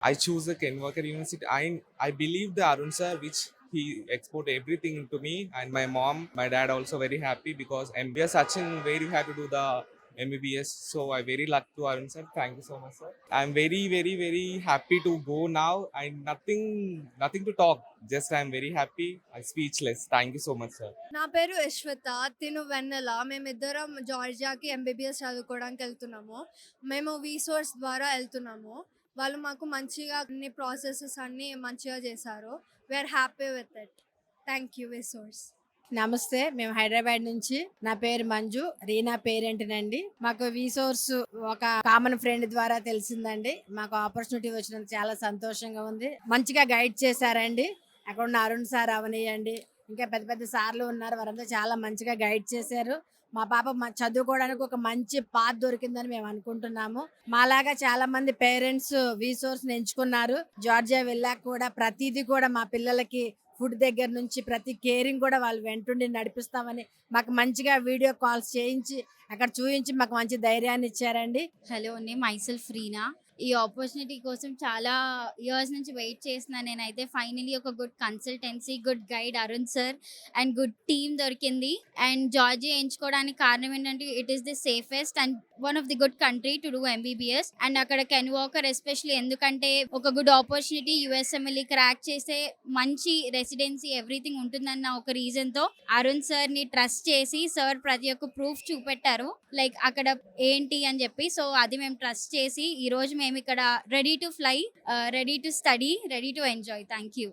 I choose the Ken Walker University. I believe the Arun sir, which he export everything into me, and my mom, my dad also very happy because MBS Sachin very happy to do the MBBS. So I very lucky to Arun sir. Thank you so much, sir. I'm very happy to go now. I nothing to talk. Just I'm very happy. I'm speechless. Thank you so much, sir. నా పేరు యశ్వత. తిను వెన్నెల. మేమిద్దరం జార్జియాకి MBBS చదువుకోవడానికి వెళ్తున్నాము. మేము వీసోర్స్ ద్వారా వెళ్తున్నాము. వాళ్ళు మాకు మంచిగా అన్ని ప్రాసెసెస్ అన్నీ మంచిగా చేశారు. We're happy with it. Thank you VSource. నమస్తే, మేము హైదరాబాద్ నుంచి. నా పేరు మంజు, రీనా పేరెంట్ నండి. మాకు వీసోర్స్ ఒక కామన్ ఫ్రెండ్ ద్వారా తెలిసిందండి. మాకు ఆపర్చునిటీ వచ్చినందుకు చాలా సంతోషంగా ఉంది. మంచిగా గైడ్ చేశారండి. అక్కడ ఉన్న అరుణ్ సార్ అవనియండి, ఇంకా పెద్ద పెద్ద సార్లు ఉన్నారు, వారంతా చాలా మంచిగా గైడ్ చేశారు. మా పాప చదువుకోవడానికి ఒక మంచి పాత్ దొరికిందని మేము అనుకుంటున్నాము. మాలాగా చాలా మంది పేరెంట్స్ వీసోర్స్ ఎంచుకున్నారు. జార్జియా వెళ్ళాక కూడా ప్రతిదీ కూడా మా పిల్లలకి ఫుడ్ దగ్గర నుంచి ప్రతి కేరింగ్ కూడా వాళ్ళు వెంటుండి నడిపిస్తామని మాకు మంచిగా వీడియో కాల్స్ చేయించి అక్కడ చూపించి మాకు మంచి ధైర్యాన్ని ఇచ్చారండి. హలో అండి, మైసెల్ఫ్ రీనా. ఈ ఆపర్చునిటీ కోసం చాలా ఇయర్స్ నుంచి వెయిట్ చేసిన నేనైతే ఫైనలీ ఒక good consultancy, good guide Arun sir and good team దొరికింది. అండ్ జార్జియా ఎంచుకోవడానికి కారణం ఏంటంటే it is the safest and one of the good country to do MBBS. And అక్కడ కెన్ వాకర్ ఎస్పెషల్లీ ఎందుకంటే ఒక గుడ్ ఆపర్చునిటీ, యుఎస్ఎంఎల్ఈ క్రాక్ చేసే మంచి residency everything ఉంటుందన్న ఒక రీజన్ తో అరుణ్ సార్ ని ట్రస్ట్ చేసి సార్ ప్రతి ఒక్క ప్రూఫ్ చూపెట్టారు, లైక్ అక్కడ ఏంటి అని చెప్పి. సో అది మేము ట్రస్ట్ చేసి ఈ రోజు మేము ఇక్కడ ready to fly, ready to study, ready to enjoy. Thank you.